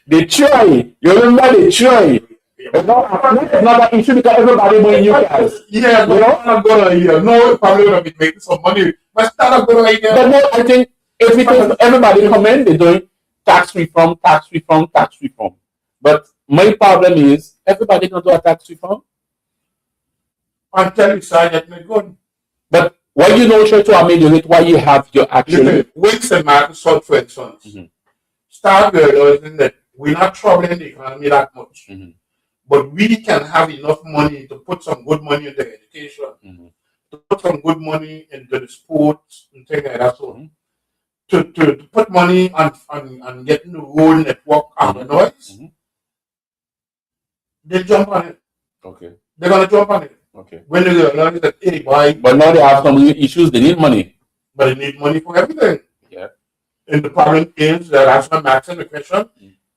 They try. You remember they try. It's not an issue because everybody bring you guys. Yeah, but I'm not gonna hear. No, probably gonna be making some money. But still not gonna hear. But no, I think everybody come in, they're doing tax reform. But my problem is everybody gonna do a tax reform. Until you sign it, make good. But why you know try to ameliorate why you have your actual Wings and Microsoft, for instance, start realizing that we're not troubling the economy that much. But we can have enough money to put some good money into education, to put some good money into the sports and things like that. So to put money on getting the road network organized, they jump on it. Okay. They're gonna jump on it. Okay. When they realize that hey, why? But now they have some issues, they need money. But they need money for everything. Yeah. And the problem is that as I'm asking the question,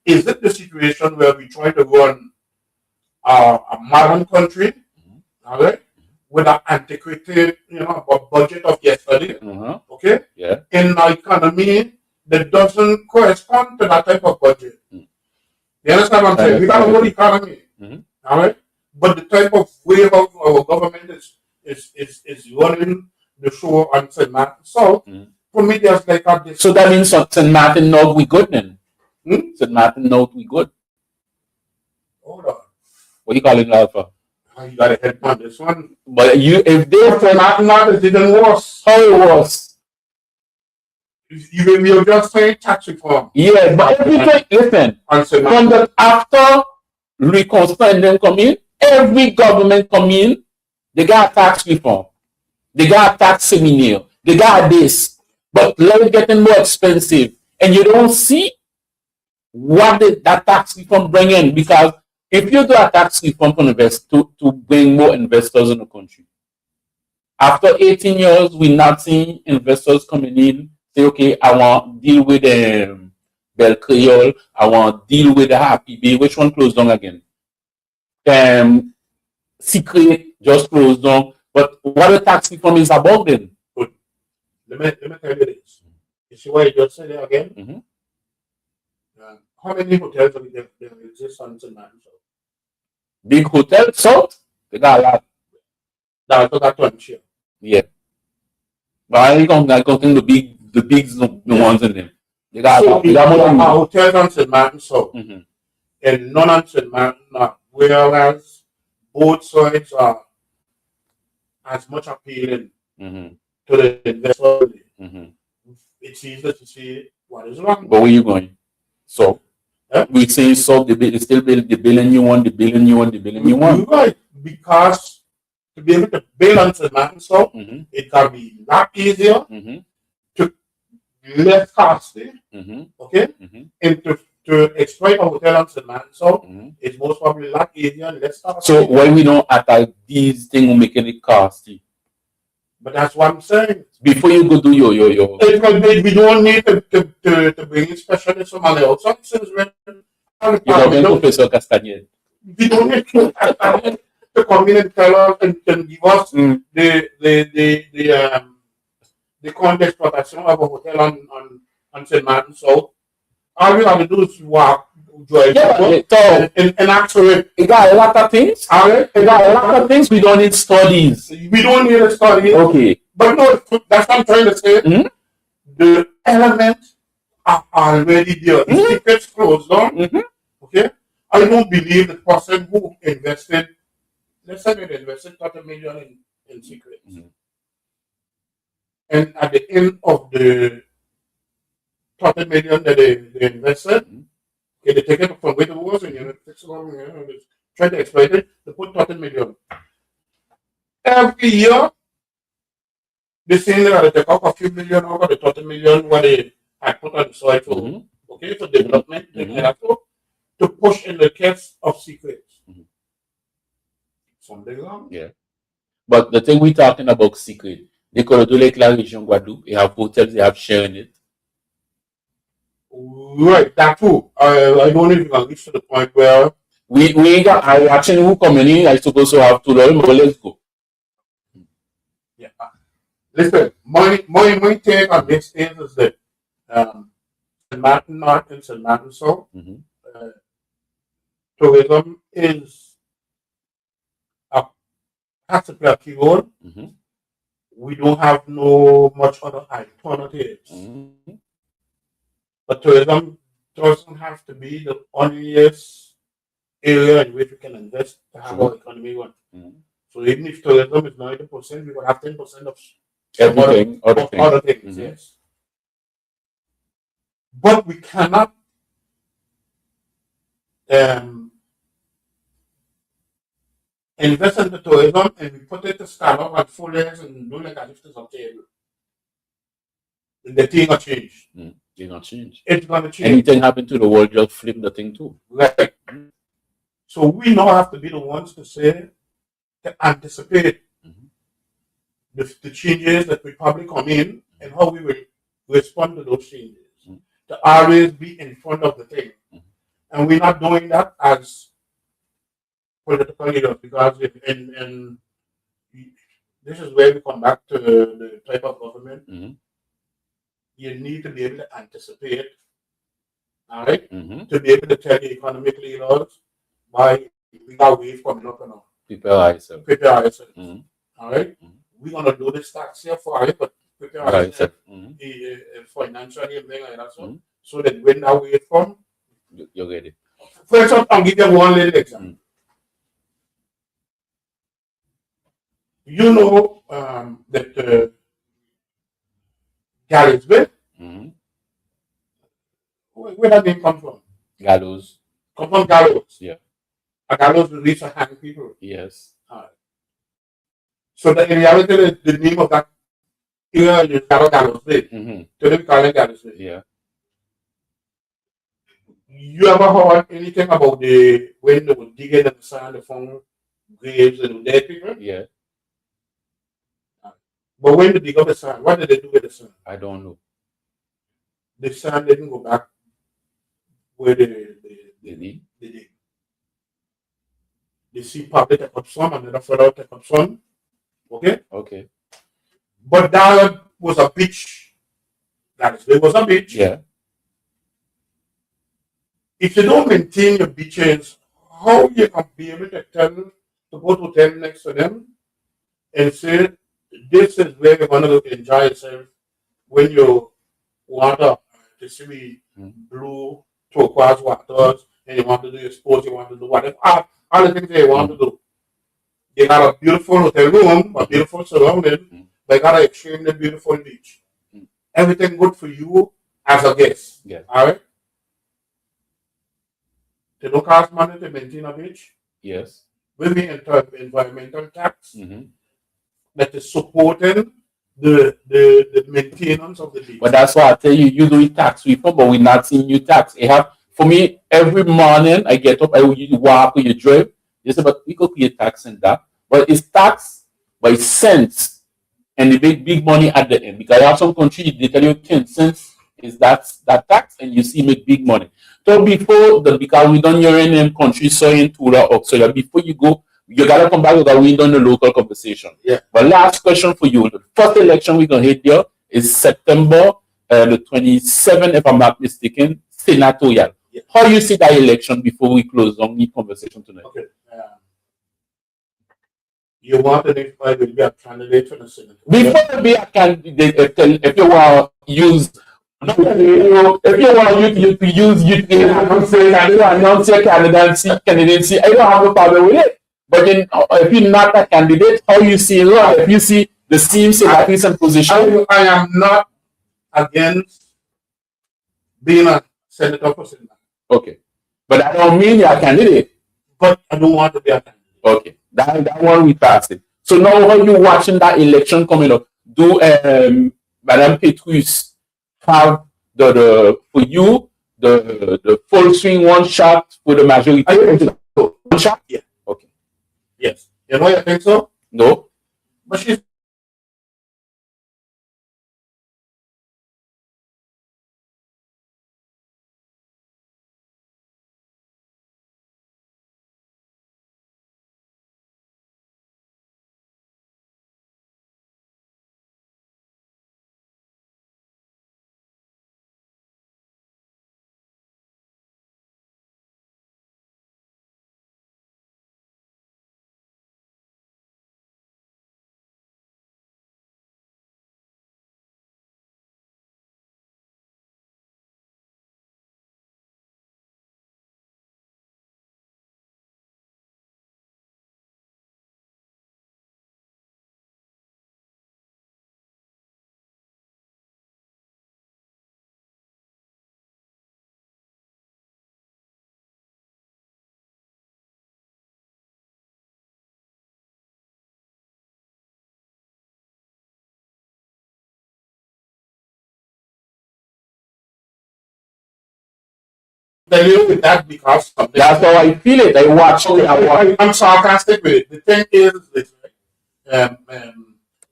is it the situation where we try to run a modern country, all right, with an antiquated, budget of yesterday, okay? Yeah. In our economy that doesn't correspond to that type of budget. You understand what I'm saying? We got a good economy, all right? But the type of way how our government is running the show on St. Martin South, for me, there's like a... So that means St. Martin North we good then? St. Martin North we good? Hold on. What do you call it, Alpha? You got to head on this one. But if they St. Martin North is even worse. How it was? You're just saying tax reform. Yeah, but everything, listen, from the after reconstruction come in, every government come in, they got tax reform, they got tax seminar, they got this, but life getting more expensive, and you don't see what that tax reform bring in, because if you do a tax reform to bring more investors in the country, after 18 years, we're not seeing investors coming in. Say, okay, I want to deal with Bell Creole. I want to deal with the Happy Bay. Which one closed down again? Secret just closed down. But what the tax reform is about then? Good. Let me tell you this. You see what you just said there again? How many hotels do there exist on St. Martin South? Big hotel, South? They got a lot. That's got one share. Yeah. But I ain't counting the big ones in them. They got hotels on St. Martin South. And none on St. Martin North. Whereas both sides are as much appealing to the investor. It's easy to see what is wrong. But where you going? So we say so they still build the billion you want, the billion you want, the billion you want. Right. Because to be able to build on St. Martin South, it can be a lot easier, to less costly, okay? And to exploit a hotel on St. Martin South, it's most probably a lot easier and less costly. So why we don't attack these things making it costly? But that's what I'm saying. Before you go do your we don't need to bring in specialists from the outside. Professor Castagnette. We don't need to come in and tell us and give us the current exploitation of a hotel on St. Martin South. All we have to do is walk, and actually, it got a lot of things. It got a lot of things. We don't need studies. We don't need a study. Okay. But no, that's what I'm trying to say. The elements are already there. The secret's closed down. Okay. I don't believe the person who invested, let's say they invested 30 million in secrets. And at the end of the 30 million that they invested, okay, they take it from where it was and try to exploit it, they put 30 million. Every year, they say that they take off a few million over the 30 million what they had put on the soil for, okay, for development, to push in the case of secrets. Something wrong. Yeah. But the thing we're talking about secret, they could do like La Region Guadeloupe. They have hotels, they have share in it. Right, that too. I don't know if you can reach to the point where we got I actually who come in, I suppose to have $2, but let's go. Yeah. Listen, my take on this is that St. Martin North and St. Martin South, tourism has to play a key role. We don't have no much other alternatives. But tourism doesn't have to be the only area in which we can invest to have our economy run. So even if tourism is 90%, we will have 10% of everything, other things. Yes. But we cannot invest in the tourism and we put it to stand up at full legs and do like as if it's okay. The thing will change. It's not change. It's gonna change. Anything happen to the world, just flip the thing too. Right. So we now have to be the ones to say, to anticipate the changes that will probably come in and how we will respond to those changes. To always be in front of the thing. And we're not doing that as political leaders because this is where we come back to the type of government. Mm-hmm. You need to be able to anticipate, all right, Mm-hmm. to be able to tell the economic leaders by we got wave coming up and all. Prepare yourself. Prepare ourselves. Mm-hmm. All right, Mm-hmm. we're gonna do this tax here for it, but prepare Right. ourselves Mm-hmm. financially and things like that, Mm-hmm. so that when that wave come, You're ready. for example, I'll give you one little example. Mm-hmm. You know that Gallows, Mm-hmm. where that name come from? Gallows. Come from Gallows. Yeah. A gallows will reach to hang people. Yes. So in reality, the name of that area is Gallows Bay. Mm-hmm. Today we call it Gallows Bay. Yeah. You ever heard anything about the when they were digging and the sand, they found graves and dead people? Yeah. But when they dig up the sand, what did they do with the sand? I don't know. The sand didn't go back where they Did dig. They see probably take up some, and then further take up some. Okay? Okay. But that was a beach. It was a beach. Yeah. If you don't maintain your beaches, how you can be able to to go to hotel next to them and say, this is where you're going to enjoy yourself when you want to see blue turquoise waters and you want to do your sports, you want to do whatever, all the things that you want to do. You got a beautiful hotel room, a beautiful surrounding, but you got an extremely beautiful beach. Everything good for you as a guest. Yeah. All right? They don't cost money to maintain a beach. Yes. We mean environmental tax Mm-hmm. that is supporting the maintenance of the beach. But that's why I tell you, you doing tax reform, but we're not seeing you tax. It have for me every morning I get up, I will walk or you drive. You say, but we could pay tax and that. But it's tax, but it's cents. And the big money at the end. Because I have some country they tell you 10 cents is that tax and you see make big money. So because we don't hear in them country so in Tura or so before you go, you gotta come back because we done the local conversation. Yeah. But last question for you. The first election we're gonna hit there is September the 27th, if I'm not mistaken, senatorial. Yeah. How you see that election before we close on the conversation tonight? Okay. You want to know if I will be a candidate for the Senate? Before you be a candidate, if you want to use if you want you to use announce your candidacy, I don't have a problem with it. But then, if you're not a candidate, how you see it? If you see the same senator and position, I am not against being a senator for Senate. Okay, but that don't mean you're a candidate. But I don't want to be a candidate. Okay, that one we passed it. So now, how you watching that election coming up? Do Madame Petrus have the for you the full swing one shot for the majority? One shot? Yeah. Okay. Yes. You know, I think so. No. But she's with that because That's how I feel it. I watch it. I'm sarcastic with it. The thing is this, right?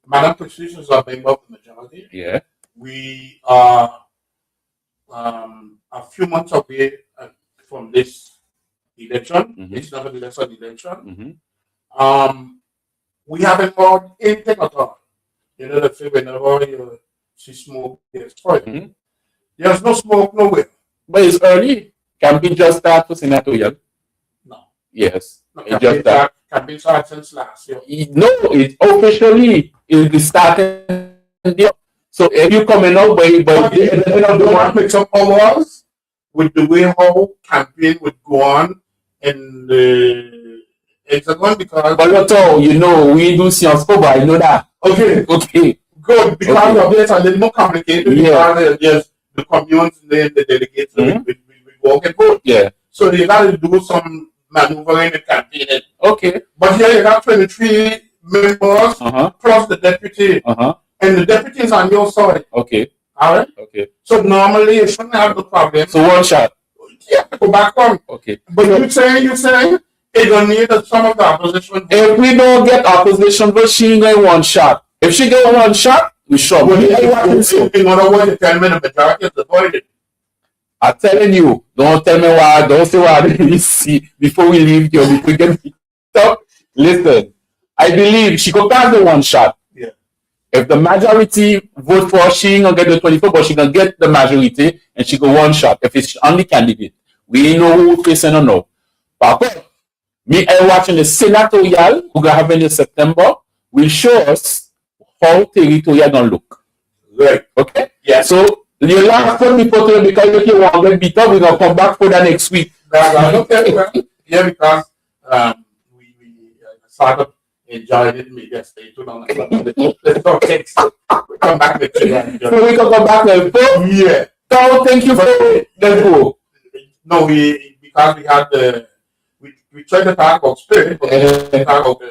Madam Patrice is a member of the majority. Yeah. We are a few months away from this election. Mm-hmm. It's not a election. Mm-hmm. we haven't had intake at all. You know, let's say whenever you see smoke, there's fire. There's no smoke nowhere. But it's early. Campaign just start for senatorial. No. Yes. No, It just start. campaign started since last year. No, it officially is starting. So if you coming out by don't want to make some hours with the way how campaign would go on in the hexagon because but not all, you know, we do Sciences Po, I know that. okay, good because of this a little more complicated because there's the communes and the delegates we walk and vote. Yeah. So they got to do some maneuvering and campaigning. Okay. But here you got 23 members plus the deputy. And the deputy is on your side. Okay. All right. Okay. So normally you shouldn't have the problem. So one shot. Yeah, go back on. Okay. But you saying it don't need some of the opposition. If we don't get opposition, but she ain't going one shot. If she get one shot, we sure. Well, in other words, you tell me the majority is avoided. I'm telling you, don't tell me why, don't say why you see before we leave here, before we get up. Listen, I believe she could pass the one shot. Yeah. If the majority vote for her, she ain't gonna get the 24, but she gonna get the majority and she go one shot. If it's only candidate, we ain't know who facing or no. But me and watching the senatorial we're gonna have in September will show us how territorial gonna look. Right. Okay? Yeah. So your last one before today, because if you want to beat up, we're gonna come back for that next week. Okay, well, yeah, because we started enjoying it maybe I stay too long. Let's talk next. Come back next week. So we can come back next week. Yeah. So thank you for let's go. No, because we had the we tried to talk about spirit, but we didn't talk about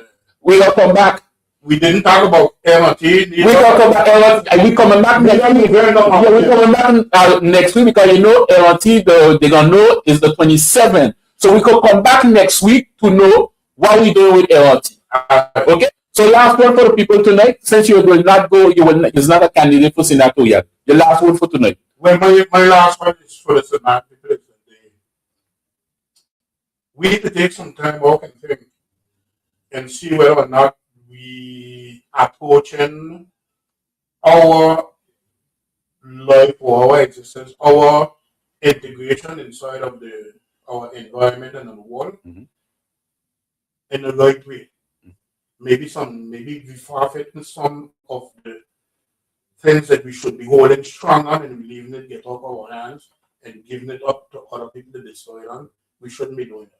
we will come back. We didn't talk about LRT. We will come back. We coming back next week. Yeah, we coming back next week because you know LRT they're gonna know is the 27th. So we could come back next week to know what we doing with LRT. Okay. So last word for the people tonight. Since you will not go, is not a candidate for senatorial. Your last word for tonight. Well, my last word is for the Senate. We need to take some time out and think and see whether or not we approaching our life or our existence, our integration inside of our environment and the world in the right way. Maybe we forfeiting some of the things that we should be holding strong on and leaving it get off our hands and giving it up to other people to destroy it on. We shouldn't be doing that.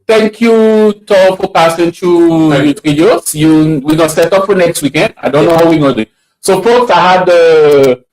Thank you, Tom, for passing through the videos. We're gonna set up for next weekend. I don't know how we're gonna do it. So, folks, I had the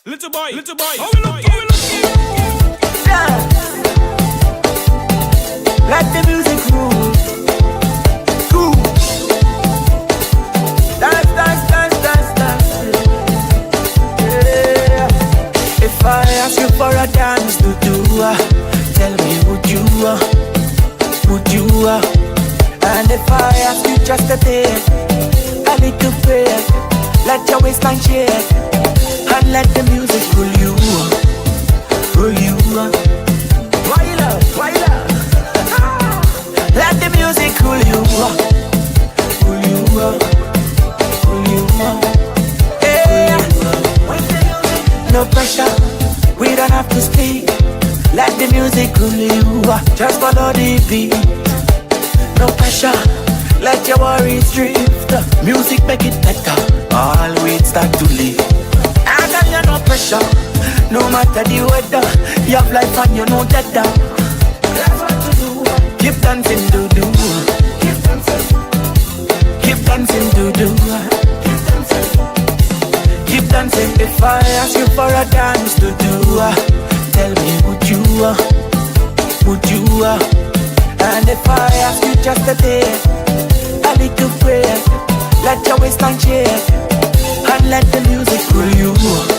Little boy, how we look, Yeah. Let the music rule. Cool. Dance, dance, dance, dance, dance. Yeah. If I ask you for a dance to do, tell me would you? And if I ask you just a date, a little break, let your waistline shake, and let the music pull you. Wild up. Let the music pull you. Yeah. No pressure, we don't have to speak. Let the music pull you. Just follow the beat. No pressure, let your worries drift. Music make it better, all weeds start to leave. I got you no pressure, no matter the weather. You have life and you know that down. That's what to do. Keep dancing, do. Keep dancing, do. Keep dancing. If I ask you for a dance to do, tell me would you? And if I ask you just a day, a little prayer, let your waistline shake, and let the music pull you.